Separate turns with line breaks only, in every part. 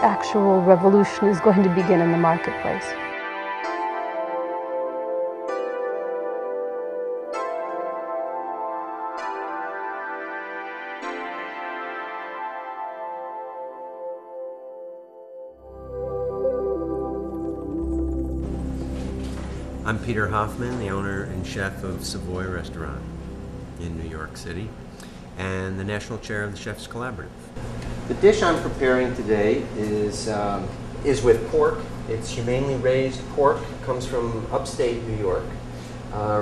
actual revolution is going to begin in the marketplace.
I'm Peter Hoffman, the owner and chef of Savoy Restaurant in New York City, and the national chair of the Chefs Collaborative. The dish I'm preparing today is with pork. It's humanely raised pork. It comes from upstate New York,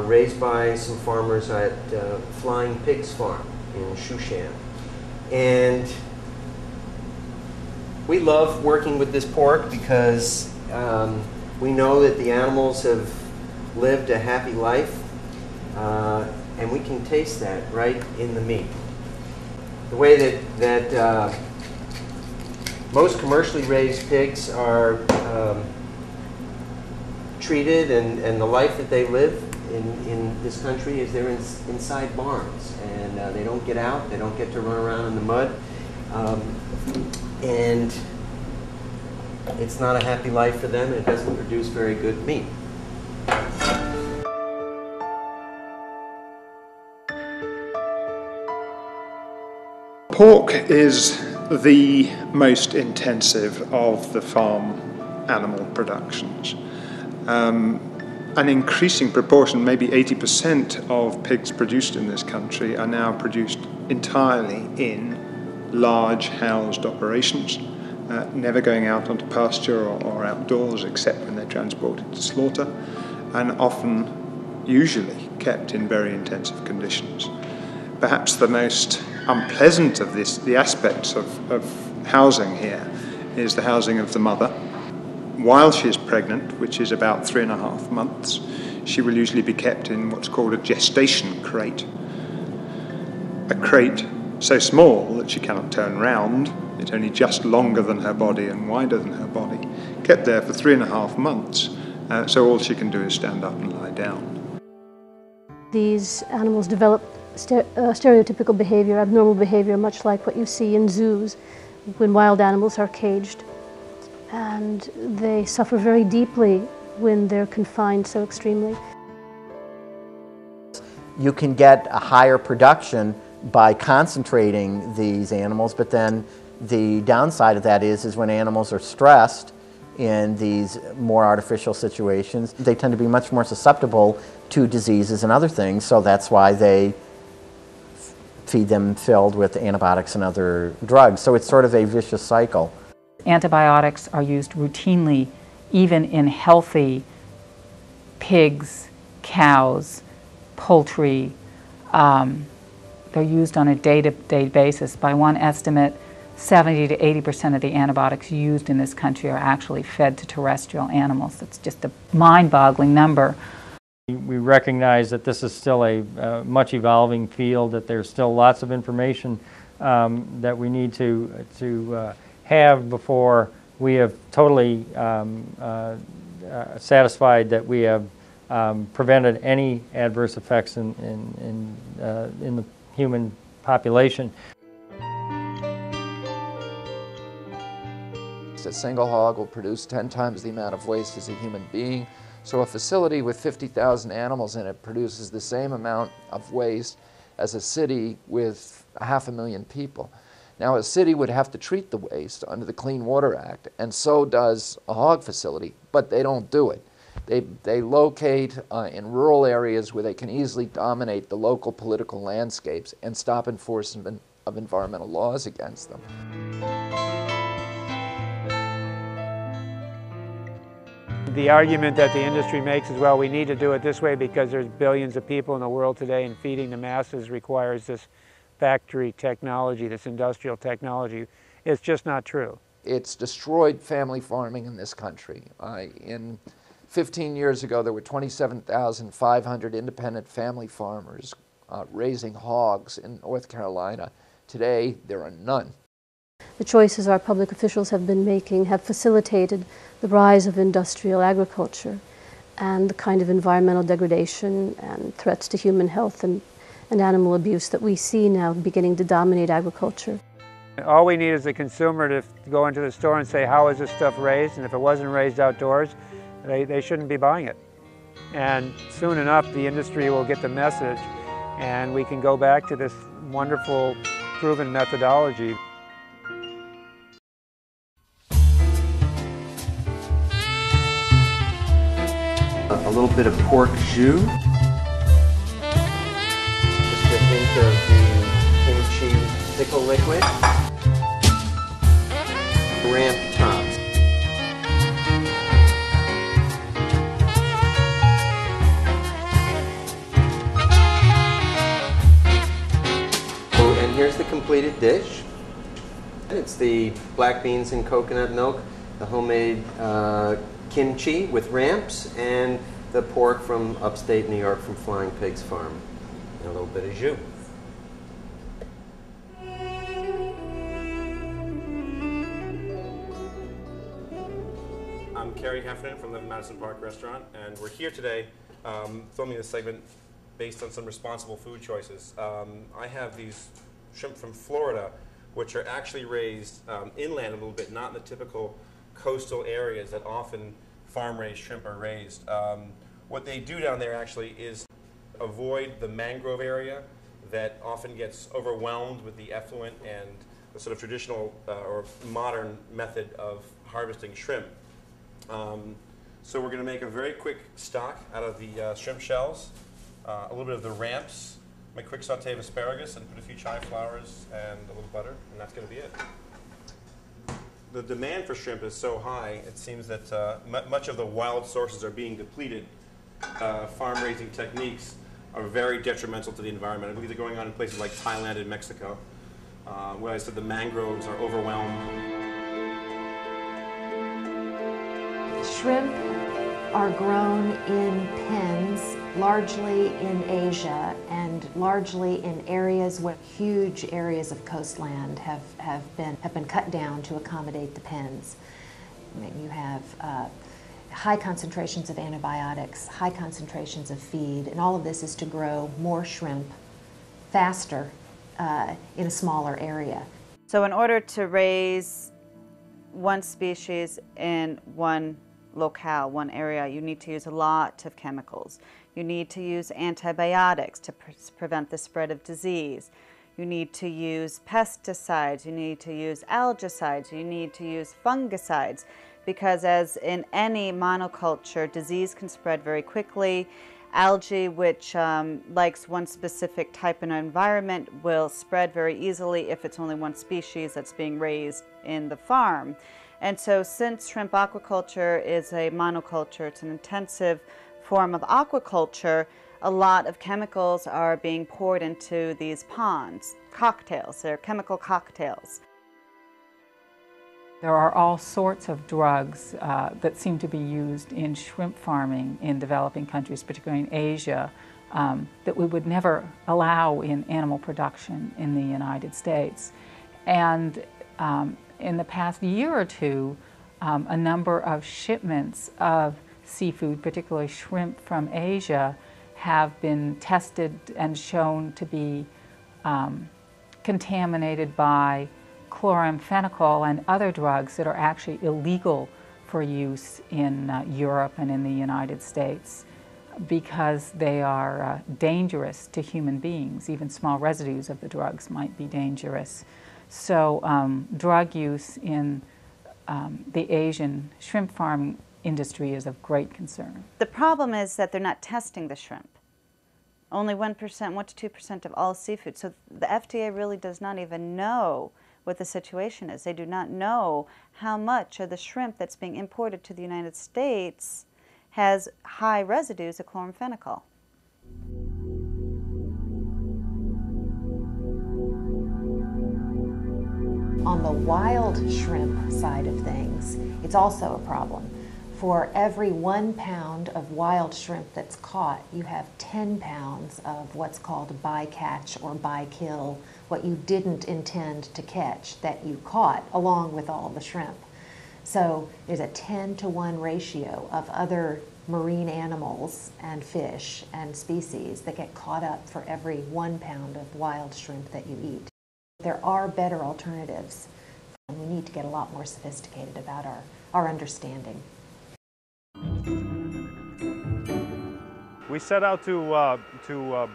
raised by some farmers at Flying Pigs Farm in Shushan. And we love working with this pork because we know that the animals have lived a happy life, and we can taste that right in the meat. The way that most commercially raised pigs are treated and the life that they live in this country is they're inside barns, and they don't get out, they don't get to run around in the mud, and it's not a happy life for them, and it doesn't produce very good meat.
Pork is the most intensive of the farm animal productions. An increasing proportion, maybe 80% of pigs produced in this country are now produced entirely in large housed operations, never going out onto pasture or outdoors except when they're transported to slaughter, and often, usually, kept in very intensive conditions. Perhaps the most unpleasant of the aspects of housing here is the housing of the mother. While she is pregnant, which is about 3.5 months, she will usually be kept in what's called a gestation crate. A crate so small that she cannot turn round, it's only just longer than her body and wider than her body, kept there for 3.5 months, so all she can do is stand up and lie down.
These animals develop stereotypical behavior, abnormal behavior, much like what you see in zoos when wild animals are caged. And they suffer very deeply when they're confined so extremely.
You can get a higher production by concentrating these animals, but then the downside of that is when animals are stressed in these more artificial situations, they tend to be much more susceptible to diseases and other things, so that's why they feed them filled with antibiotics and other drugs. So it's sort of a vicious cycle.
Antibiotics are used routinely even in healthy pigs, cows, poultry. They're used on a day-to-day basis. By one estimate, 70 to 80% of the antibiotics used in this country are actually fed to terrestrial animals. That's just a mind-boggling number.
We recognize that this is still a much evolving field, that there's still lots of information that we need to have before we have totally satisfied that we have prevented any adverse effects in the human population.
A single hog will produce 10 times the amount of waste as a human being. So a facility with 50,000 animals in it produces the same amount of waste as a city with 500,000 people. Now a city would have to treat the waste under the Clean Water Act, and so does a hog facility, but they don't do it. They locate in rural areas where they can easily dominate the local political landscapes and stop enforcement of environmental laws against them.
The argument that the industry makes is, well, we need to do it this way because there's billions of people in the world today, and feeding the masses requires this factory technology, this industrial technology. It's just not true.
It's destroyed family farming in this country. 15 years ago, there were 27,500 independent family farmers raising hogs in North Carolina. Today, there are none.
The choices our public officials have been making have facilitated the rise of industrial agriculture and the kind of environmental degradation and threats to human health and animal abuse that we see now beginning to dominate agriculture.
All we need is the consumer to go into the store and say, how is this stuff raised? And if it wasn't raised outdoors, they shouldn't be buying it. And soon enough, the industry will get the message, and we can go back to this wonderful, proven methodology.
A little bit of pork jus. Just a hint of the kimchi pickle liquid. Ramp tops. And here's the completed dish. It's the black beans and coconut milk, the homemade kimchi with ramps, and the pork from upstate New York from Flying Pigs Farm. And a little bit of jus.
I'm Kerry Heffernan from the Madison Park Restaurant, and we're here today filming this segment based on some responsible food choices. I have these shrimp from Florida, which are actually raised inland a little bit, not in the typical coastal areas that often farm-raised shrimp are raised. What they do down there actually is avoid the mangrove area that often gets overwhelmed with the effluent and the sort of traditional or modern method of harvesting shrimp. So we're going to make a very quick stock out of the shrimp shells, a little bit of the ramps, make a quick saute of asparagus, and put a few chive flowers and a little butter, and that's going to be it. The demand for shrimp is so high, it seems that much of the wild sources are being depleted. Farm-raising techniques are very detrimental to the environment. I believe they're going on in places like Thailand and Mexico, where I said the mangroves are overwhelmed.
Shrimp are grown in pens, largely in Asia and largely in areas where huge areas of coastland have been cut down to accommodate the pens. I mean, you have high concentrations of antibiotics, high concentrations of feed, and all of this is to grow more shrimp faster in a smaller area.
So in order to raise one species in one locale, one area, you need to use a lot of chemicals. You need to use antibiotics to prevent the spread of disease. You need to use pesticides, you need to use algicides, you need to use fungicides, because as in any monoculture, disease can spread very quickly. Algae, which likes one specific type of environment, will spread very easily if it's only one species that's being raised in the farm. And so since shrimp aquaculture is a monoculture, it's an intensive form of aquaculture, a lot of chemicals are being poured into these ponds. Cocktails, they're chemical cocktails.
There are all sorts of drugs that seem to be used in shrimp farming in developing countries, particularly in Asia, that we would never allow in animal production in the United States. And in the past year or two, a number of shipments of seafood, particularly shrimp from Asia, have been tested and shown to be contaminated by chloramphenicol and other drugs that are actually illegal for use in Europe and in the United States because they are dangerous to human beings. Even small residues of the drugs might be dangerous. So drug use in the Asian shrimp farming industry is of great concern.
The problem is that they're not testing the shrimp. Only 1% to 2% of all seafood. So the FDA really does not even know what the situation is. They do not know how much of the shrimp that's being imported to the United States has high residues of chloramphenicol.
On the wild shrimp side of things, it's also a problem. For every 1 pound of wild shrimp that's caught, you have 10 pounds of what's called bycatch or bykill, what you didn't intend to catch that you caught along with all the shrimp. So there's a 10-to-1 ratio of other marine animals and fish and species that get caught up for every 1 pound of wild shrimp that you eat. There are better alternatives, and we need to get a lot more sophisticated about our understanding.
We set out to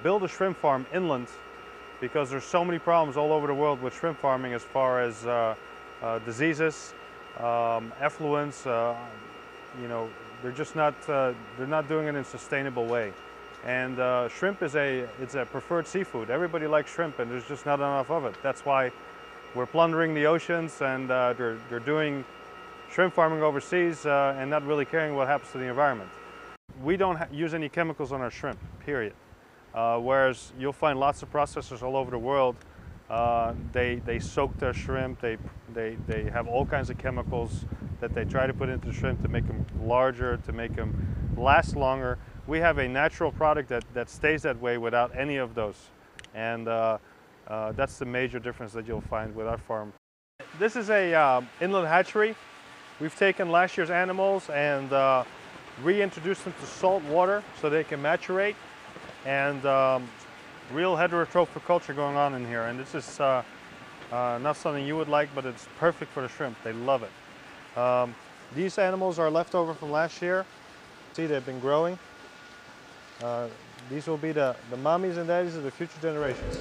build a shrimp farm inland because there's so many problems all over the world with shrimp farming as far as diseases, effluents. You know, they're just not they're not doing it in a sustainable way. And shrimp is it's a preferred seafood. Everybody likes shrimp, and there's just not enough of it. That's why we're plundering the oceans, and they're doing shrimp farming overseas and not really caring what happens to the environment. We don't use any chemicals on our shrimp, period. Whereas you'll find lots of processors all over the world. They soak their shrimp. They have all kinds of chemicals that they try to put into the shrimp to make them larger, to make them last longer. We have a natural product that stays that way without any of those. And that's the major difference that you'll find with our farm. This is a inland hatchery. We've taken last year's animals and reintroduced them to salt water so they can maturate. And real heterotrophic culture going on in here. And this is not something you would like, but it's perfect for the shrimp. They love it. These animals are left over from last year. See, they've been growing. These will be the mommies and daddies of the future generations.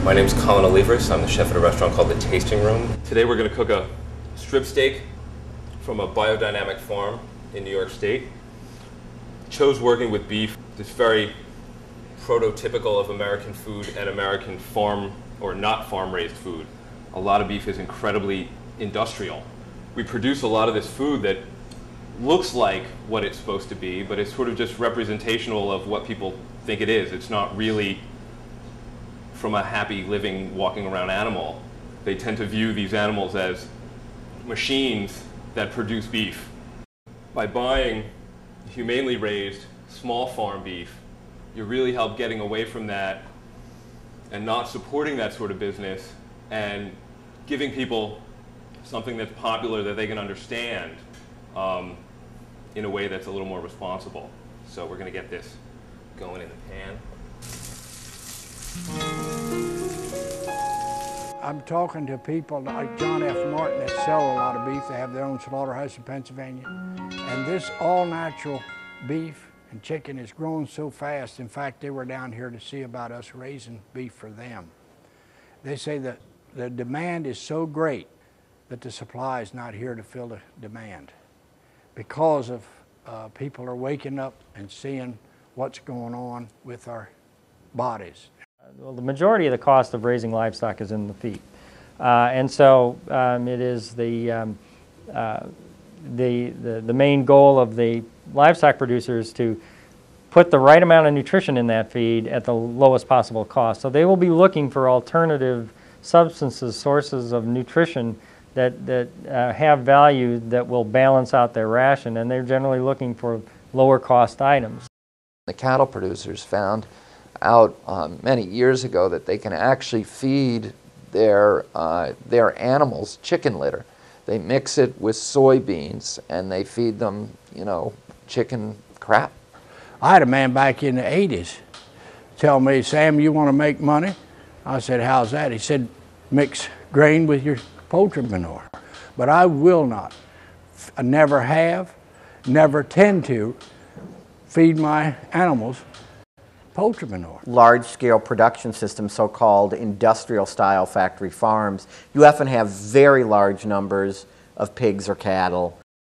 My name's Colin Olivers. I'm the chef at a restaurant called The Tasting Room. Today we're going to cook a strip steak from a biodynamic farm in New York State. Chose working with beef. It's very prototypical of American food and American farm or not farm-raised food. A lot of beef is incredibly industrial. We produce a lot of this food that looks like what it's supposed to be, but it's sort of just representational of what people think it is. It's not really from a happy, living, walking around animal. They tend to view these animals as machines that produce beef. By buying humanely raised, small farm beef, you really help getting away from that and not supporting that sort of business and giving people something that's popular that they can understand in a way that's a little more responsible. So we're going to get this going in the pan.
I'm talking to people like John F. Martin that sell a lot of beef. They have their own slaughterhouse in Pennsylvania. And this all-natural beef and chicken is growing so fast. In fact, they were down here to see about us raising beef for them. They say that the demand is so great that the supply is not here to fill the demand because of people are waking up and seeing what's going on with our bodies.
Well, the majority of the cost of raising livestock is in the feed. And so it is the main goal of the livestock producers to put the right amount of nutrition in that feed at the lowest possible cost. So they will be looking for alternative substances, sources of nutrition that have value that will balance out their ration, and they're generally looking for lower cost items.
The cattle producers found out many years ago that they can actually feed their animals chicken litter. They mix it with soybeans and they feed them, you know, chicken crap.
I had a man back in the 80s tell me, Sam, you want to make money? I said, how's that? He said, mix grain with your poultry manure. But I will not. I never have, never tend to feed my animals poultry manure.
Large-scale production systems, so-called industrial-style factory farms, you often have very large numbers of pigs or cattle